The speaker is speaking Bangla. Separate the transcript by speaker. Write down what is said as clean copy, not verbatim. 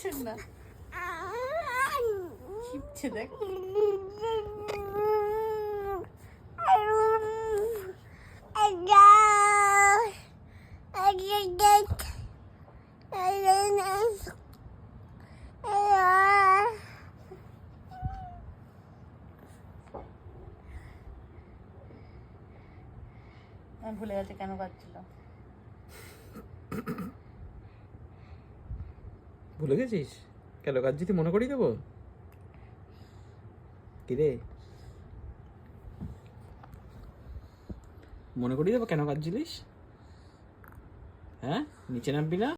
Speaker 1: শোন না শিখছে দেখ আমি ভুলে গেছে কেন কাঁদছিল
Speaker 2: ভুলে গেছিস কেন কাজ যদি মনে করিয়ে দেবো কিরে মনে করিয়ে দেবো কেন কাঁদছিলিস হ্যাঁ নিচে নামবি না